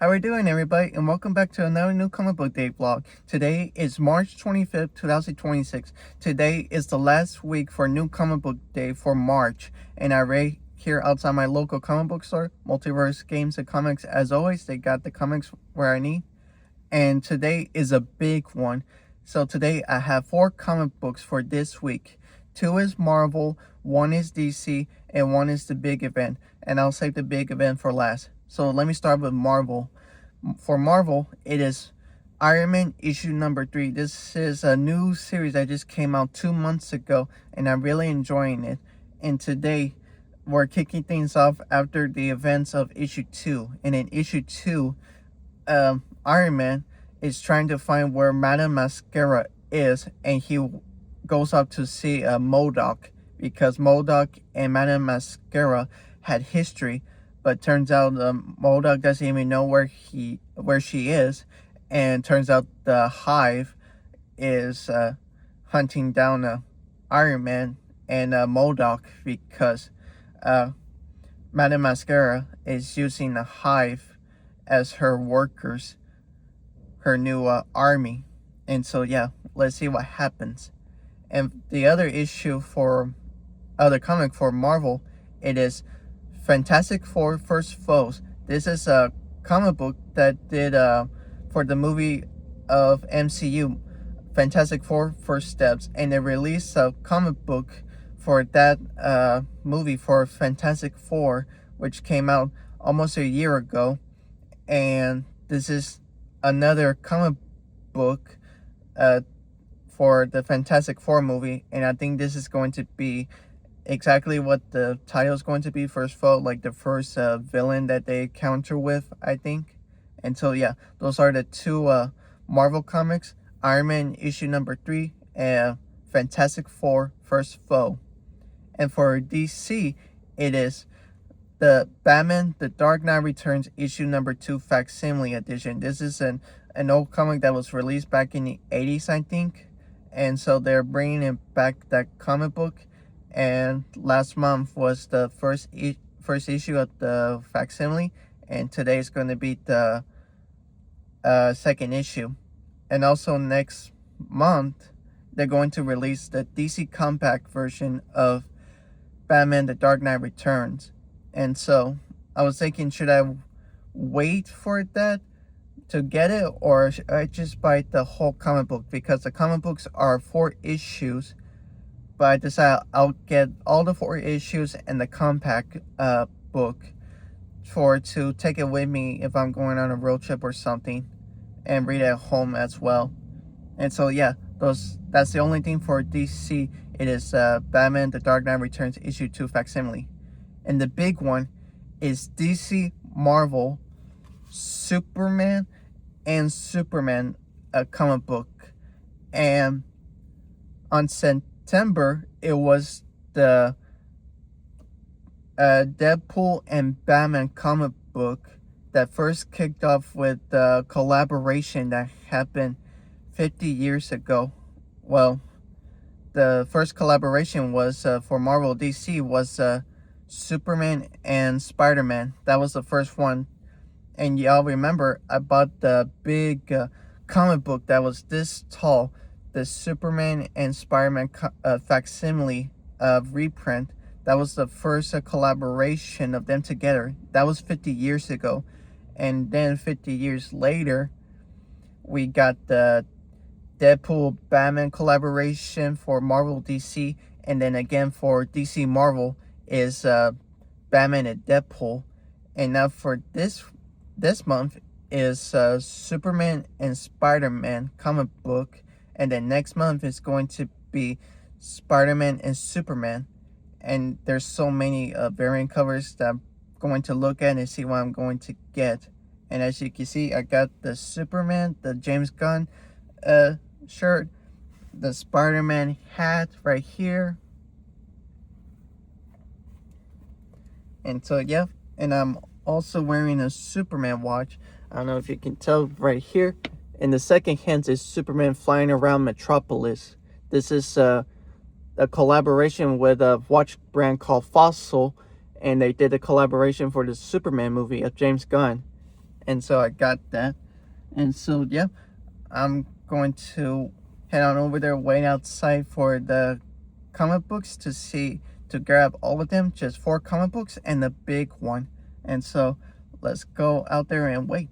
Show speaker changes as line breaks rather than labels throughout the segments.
How are we doing, everybody? And welcome back to another new comic book day vlog. Today is March 25th, 2026. Today is the last week for new comic book day for March. And I'm right here outside my local comic book store, Multiverse Games and Comics. As always, they got the comics where I need. And today is a big one. So today I have 4 comic books for this week. 2 is Marvel, 1 is DC, and 1 is the big event. And I'll save the big event for last. So let me start with Marvel. For Marvel, it is Iron Man issue number 3. This is a new series that just came out 2 months ago, and I'm really enjoying it. And today, we're kicking things off after the events of issue 2. And in issue 2, Iron Man is trying to find where Madame Mascara is, and he goes up to see MODOK, because MODOK and Madame Mascara had history. But turns out MODOK doesn't even know where she is, and turns out the Hive is hunting down Iron Man and MODOK, because Madame Mascara is using the Hive as her workers, her new army. And so yeah, let's see what happens. And the other comic for Marvel, it is Fantastic Four First Foes. This is a comic book that did for the movie of MCU, Fantastic Four First Steps, and they released a comic book for that movie for Fantastic Four, which came out almost a year ago. And this is another comic book for the Fantastic Four movie, and I think this is going to be exactly what the title is going to be, First Foe, like the first villain that they counter with, I think. And so yeah, those are the 2 Marvel comics, Iron Man issue number 3 and Fantastic Four First Foe. And for DC, it is the Batman The Dark Knight Returns issue number 2 facsimile edition. This is an old comic that was released back in the 80s, I think. And so they're bringing back that comic book. And last month was the first issue of the facsimile, and today is going to be the second issue. And also next month, they're going to release the DC compact version of Batman The Dark Knight Returns. And so I was thinking, should I wait for that to get it, or should I just buy the whole comic book? Because the comic books are 4 issues. But I decided I'll get all the 4 issues and the compact book to take it with me if I'm going on a road trip or something, and read it at home as well. And so yeah, that's the only thing for DC. It is Batman The Dark Knight Returns issue 2 facsimile. And the big one is DC Marvel Superman and Superman comic book. And on September, it was the Deadpool and Batman comic book that first kicked off with the collaboration that happened 50 years ago. Well, the first collaboration was for Marvel DC was Superman and Spider-Man. That was the first one. And y'all remember, I bought the big comic book that was this tall, the Superman and Spider-Man facsimile reprint. That was the first collaboration of them together. That was 50 years ago. And then 50 years later, we got the Deadpool Batman collaboration for Marvel DC. And then again for DC Marvel is Batman and Deadpool. And now for this month is Superman and Spider-Man comic book. And then next month is going to be Spider-Man and Superman. And there's so many variant covers that I'm going to look at and see what I'm going to get. And as you can see, I got the Superman, the James Gunn shirt, the Spider-Man hat right here. And so yeah, and I'm also wearing a Superman watch. I don't know if you can tell right here. In the second hand is Superman flying around Metropolis. This is a collaboration with a watch brand called Fossil, and they did a collaboration for the Superman movie of James Gunn. and so I got that. And so yeah, I'm going to head on over there, wait outside for the comic books to grab all of them, just 4 comic books and the big one. And so let's go out there and wait.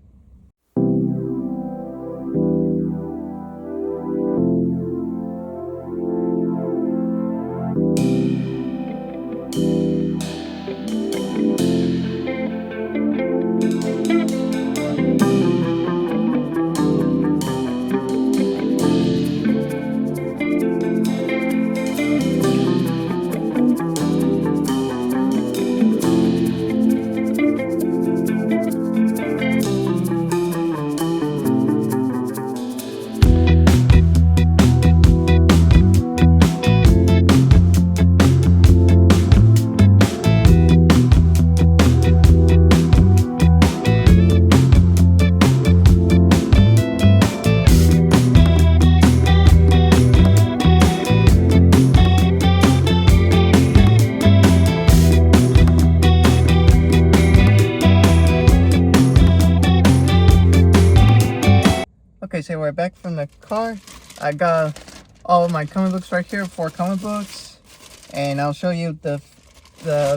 Okay, so we're back from the car. I got all of my comic books right here, 4 comic books, and I'll show you the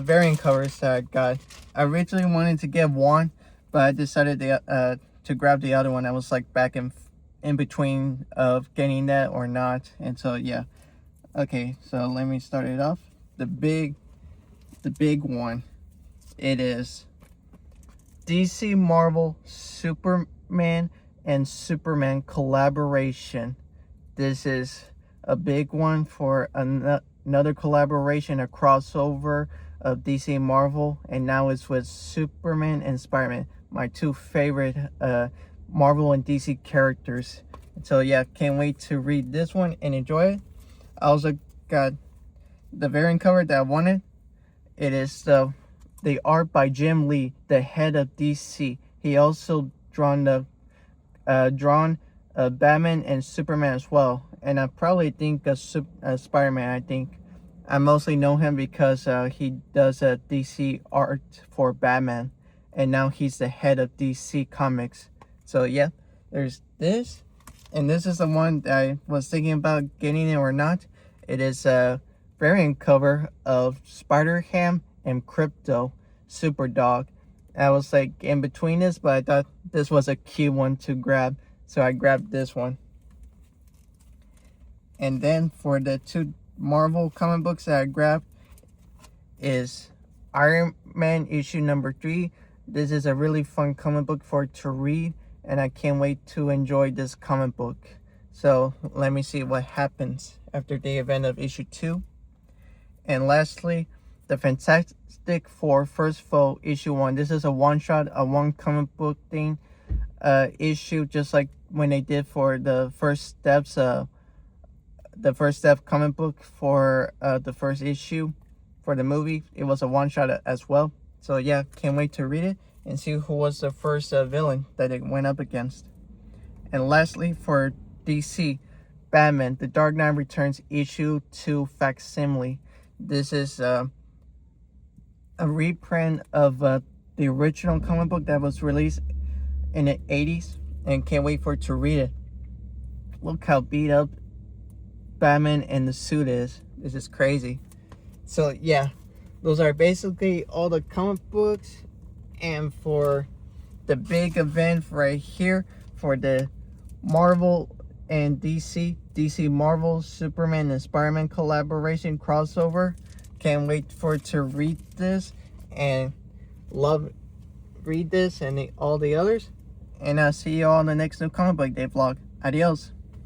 variant covers that I got. I originally wanted to get one, but I decided to grab the other one. I was like back in between of getting that or not, and so yeah. Okay, so let me start it off. The big one. It is DC Marvel Superman and Superman collaboration. This is a big one for another collaboration, a crossover of DC Marvel, and now it's with Superman and Spider-Man, my 2 favorite Marvel and DC characters. So yeah, can't wait to read this one and enjoy it. I also got the variant cover that I wanted. It is the art by Jim Lee, the head of DC. He also drawn Batman and Superman as well, and I probably think Spider-Man. I think I mostly know him because he does DC art for Batman, and now he's the head of DC Comics. So yeah, there's this, and this is the one that I was thinking about getting it or not. It is a variant cover of Spider-Ham and Crypto Superdog. I was like in between this, but I thought this was a cute one to grab, so I grabbed this one. And then for the 2 Marvel comic books that I grabbed is Iron Man issue number 3. This is a really fun comic book to read, and I can't wait to enjoy this comic book. So let me see what happens after the event of issue 2. And lastly, the Fantastic Four First Foe issue 1. This is a one-shot, a 1 comic book thing issue, just like when they did for the First Steps comic book for the first issue for the movie. It was a one-shot as well. So yeah, can't wait to read it and see who was the first villain that it went up against. And lastly, for DC, Batman, The Dark Knight Returns issue 2 facsimile. This is a reprint of the original comic book that was released in the 80s, and can't wait for it to read it. Look how beat up Batman in the suit is. This is crazy. So yeah, those are basically all the comic books. And for the big event right here for the Marvel and DC Marvel Superman and Spider-Man collaboration crossover, can't wait for it to read this and read this and all the others. And I'll see you all in the next new comic book day vlog. Adios.